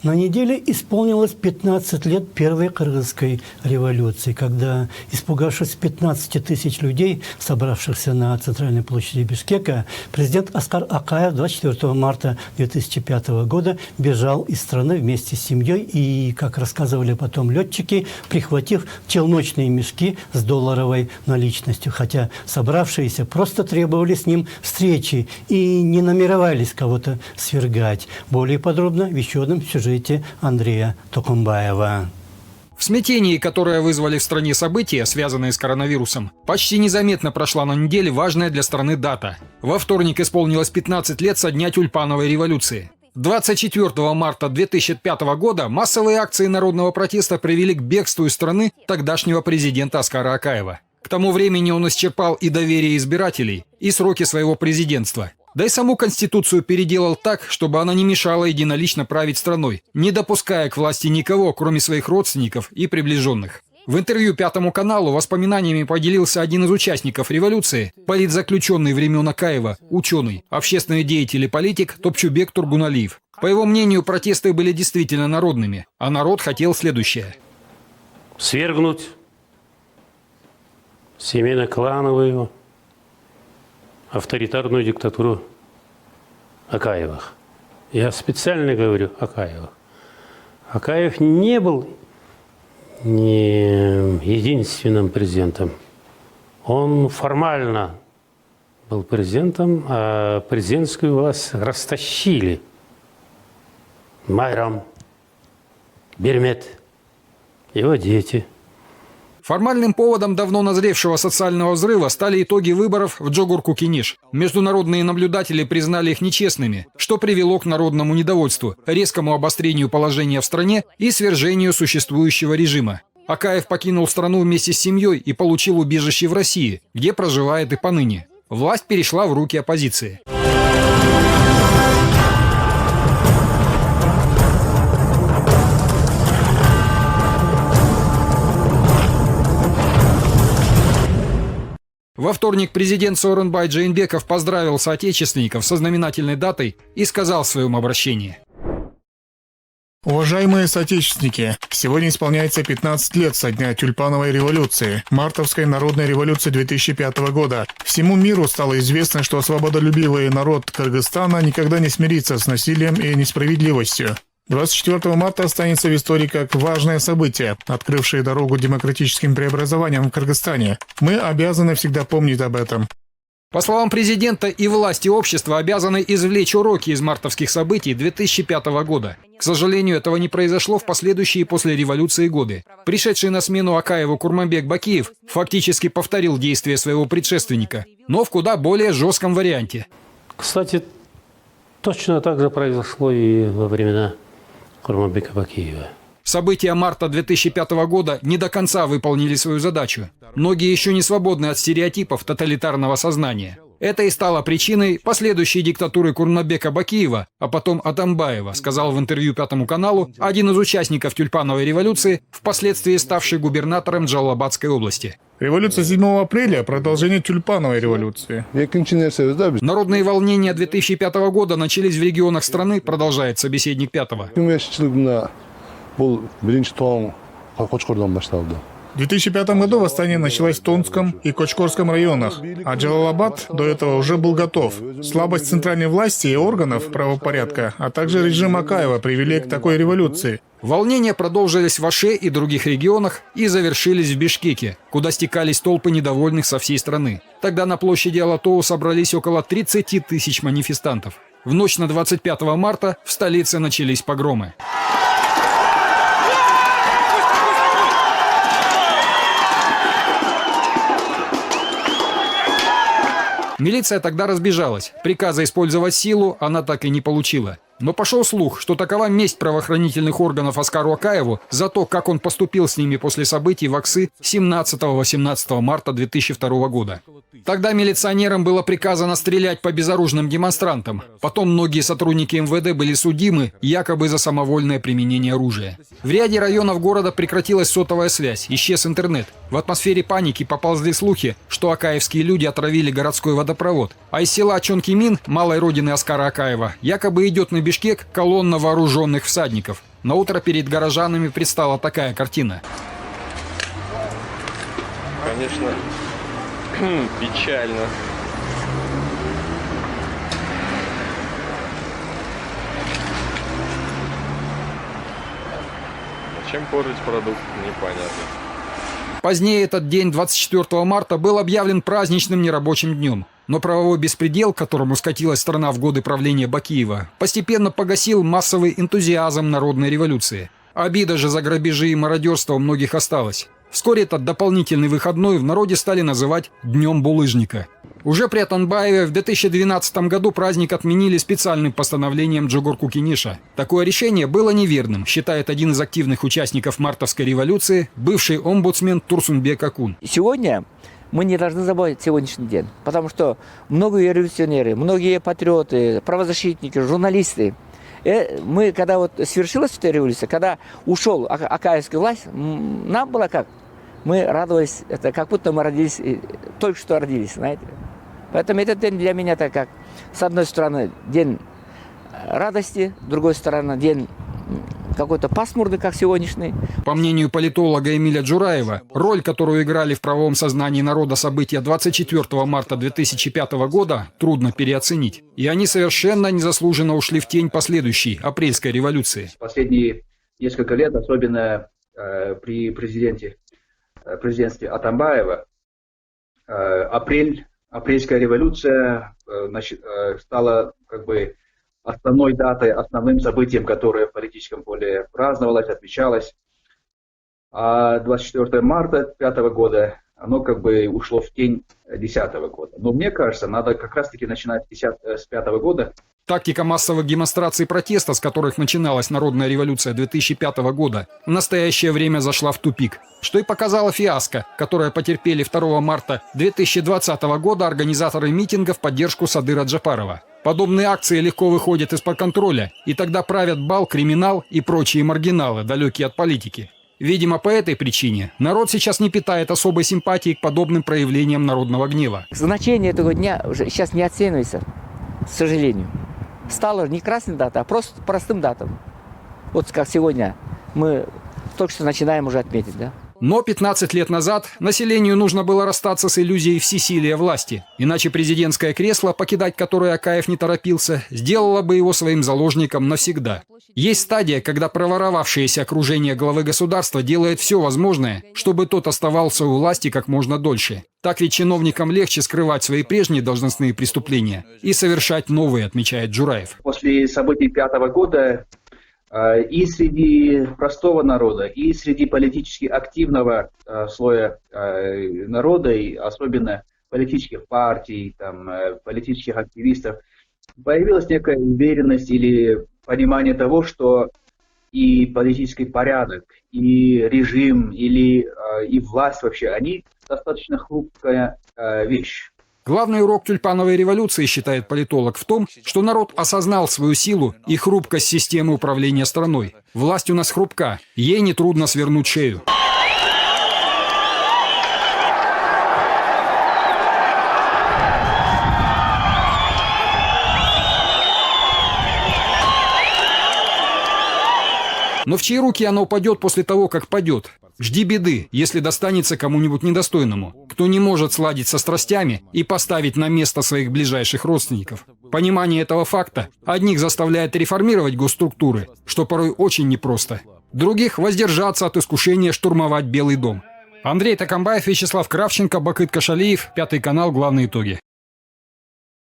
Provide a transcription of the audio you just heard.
На неделе исполнилось 15 лет первой кыргызской революции, когда, испугавшись 15 тысяч людей, собравшихся на центральной площади Бишкека, президент Аскар Акаев 24 марта 2005 года бежал из страны вместе с семьей и, как рассказывали потом летчики, прихватив челночные мешки с долларовой наличностью, хотя собравшиеся просто требовали с ним встречи и не намеревались кого-то свергать. Более подробно в еще одном сюжете Андрея Токумбаева. В смятении, которое вызвали в стране события, связанные с коронавирусом, почти незаметно прошла на неделе важная для страны дата. Во вторник исполнилось 15 лет со дня тюльпановой революции. 24 марта 2005 года массовые акции народного протеста привели к бегству из страны тогдашнего президента Аскара Акаева. К тому времени он исчерпал и доверие избирателей, и сроки своего президентства. Да и саму Конституцию переделал так, чтобы она не мешала единолично править страной, не допуская к власти никого, кроме своих родственников и приближенных. В интервью Пятому каналу воспоминаниями поделился один из участников революции, политзаключенный времен Акаева, ученый, общественный деятель и политик Топчубек Тургуналиев. По его мнению, протесты были действительно народными, а народ хотел следующее. Свергнуть семейно-клановую авторитарную диктатуру Акаевых. Я специально говорю Акаевых. Акаев не был не единственным президентом. Он формально был президентом, а президентскую власть растащили. Майрам, Бермет, его дети. Формальным поводом давно назревшего социального взрыва стали итоги выборов в Джогур-Кукиниш. Международные наблюдатели признали их нечестными, что привело к народному недовольству, резкому обострению положения в стране и свержению существующего режима. Акаев покинул страну вместе с семьей и получил убежище в России, где проживает и поныне. Власть перешла в руки оппозиции. Во вторник президент Сооронбай Джейнбеков поздравил соотечественников со знаменательной датой и сказал в своем обращении. Уважаемые соотечественники, сегодня исполняется 15 лет со дня тюльпановой революции, мартовской народной революции 2005 года. Всему миру стало известно, что свободолюбивый народ Кыргызстана никогда не смирится с насилием и несправедливостью. 24 марта останется в истории как важное событие, открывшее дорогу демократическим преобразованиям в Кыргызстане. Мы обязаны всегда помнить об этом. По словам президента, и власти общества обязаны извлечь уроки из мартовских событий 2005 года. К сожалению, этого не произошло в последующие после революции годы. Пришедший на смену Акаеву Курманбек Бакиев фактически повторил действия своего предшественника, но в куда более жестком варианте. Кстати, точно так же произошло и во времена Курманбека Бакиева. События марта 2005 года не до конца выполнили свою задачу. Многие еще не свободны от стереотипов тоталитарного сознания. Это и стало причиной последующей диктатуры Курманбека Бакиева, а потом Атамбаева, сказал в интервью Пятому каналу один из участников тюльпановой революции, впоследствии ставший губернатором Джалалабадской области. Революция 7 апреля – продолжение тюльпановой революции. Народные волнения 2005 года начались в регионах страны, продолжает собеседник Пятого. В 2005 году восстание началось в Тонском и Кочкорском районах, а Джалалабад до этого уже был готов. Слабость центральной власти и органов правопорядка, а также режим Акаева привели к такой революции. Волнения продолжились в Аше и других регионах и завершились в Бишкеке, куда стекались толпы недовольных со всей страны. Тогда на площади Алатоу собрались около 30 тысяч манифестантов. В ночь на 25 марта в столице начались погромы. Милиция тогда разбежалась. Приказа использовать силу она так и не получила. Но пошел слух, что такова месть правоохранительных органов Аскару Акаеву за то, как он поступил с ними после событий в Аксы 17-18 марта 2002 года. Тогда милиционерам было приказано стрелять по безоружным демонстрантам. Потом многие сотрудники МВД были судимы якобы за самовольное применение оружия. В ряде районов города прекратилась сотовая связь, исчез интернет. В атмосфере паники поползли слухи, что акаевские люди отравили городской водопровод. А из села Чонкимин, малой родины Аскара Акаева, якобы идет на Бишкек колонна вооруженных всадников. На утро перед горожанами предстала такая картина. Конечно, печально. Зачем портить продукт, непонятно. Позднее этот день, 24 марта, был объявлен праздничным нерабочим днем. Но правовой беспредел, к которому скатилась страна в годы правления Бакиева, постепенно погасил массовый энтузиазм народной революции. Обида же за грабежи и мародерство у многих осталась. Вскоре этот дополнительный выходной в народе стали называть «Днем булыжника». Уже при Атамбаеве в 2012 году праздник отменили специальным постановлением Джогорку Кениша. Такое решение было неверным, считает один из активных участников мартовской революции, бывший омбудсмен Турсунбек Акун. Сегодня мы не должны забывать сегодняшний день, потому что многие революционеры, многие патриоты, правозащитники, журналисты, мы, когда вот свершилась эта революция, когда ушел акаевская власть, нам было как? Мы радовались, это как будто мы родились, только что родились, знаете. Поэтому этот день для меня это как, с одной стороны, день радости, с другой стороны, день какой-то пасмурный, как сегодняшний. По мнению политолога Эмиля Джураева, роль, которую играли в правовом сознании народа события 24 марта 2005 года, трудно переоценить. И они совершенно незаслуженно ушли в тень последующей апрельской революции. Последние несколько лет, особенно при президентстве Атамбаева, апрельская революция стала как бы основной датой, основным событием, которое в политическом поле праздновалось, отмечалось. А 24 марта 2005 года оно как бы ушло в тень 2010 года. Но мне кажется, надо как раз-таки начинать с 2005 года. Тактика массовых демонстраций протеста, с которых начиналась народная революция 2005 года, в настоящее время зашла в тупик, что и показало фиаско, которое потерпели 2 марта 2020 года организаторы митинга в поддержку Садыра Джапарова. Подобные акции легко выходят из-под контроля, и тогда правят бал, криминал и прочие маргиналы, далекие от политики. Видимо, по этой причине народ сейчас не питает особой симпатии к подобным проявлениям народного гнева. Значение этого дня уже сейчас не оценивается, к сожалению. Стало не красной датой, а просто простым датам. Вот как сегодня мы только что начинаем уже отметить, да? Но 15 лет назад населению нужно было расстаться с иллюзией всесилия власти. Иначе президентское кресло, покидать которое Акаев не торопился, сделало бы его своим заложником навсегда. Есть стадия, когда проворовавшееся окружение главы государства делает все возможное, чтобы тот оставался у власти как можно дольше. Так ведь чиновникам легче скрывать свои прежние должностные преступления и совершать новые, отмечает Джураев. После событий 2005 года и среди простого народа, и среди политически активного слоя народа, и особенно политических партий, политических активистов, появилась некая уверенность или понимание того, что и политический порядок, и режим, и власть вообще, они достаточно хрупкая вещь. Главный урок тюльпановой революции, считает политолог, в том, что народ осознал свою силу и хрупкость системы управления страной. Власть у нас хрупка, ей нетрудно свернуть шею. Но в чьи руки она упадет после того, как падет? Жди беды, если достанется кому-нибудь недостойному, кто не может сладить со страстями и поставить на место своих ближайших родственников. Понимание этого факта одних заставляет реформировать госструктуры, что порой очень непросто. Других воздержаться от искушения штурмовать Белый дом. Андрей Такамбаев, Вячеслав Кравченко, Бакыт Кашалиев, Пятый канал, главные итоги.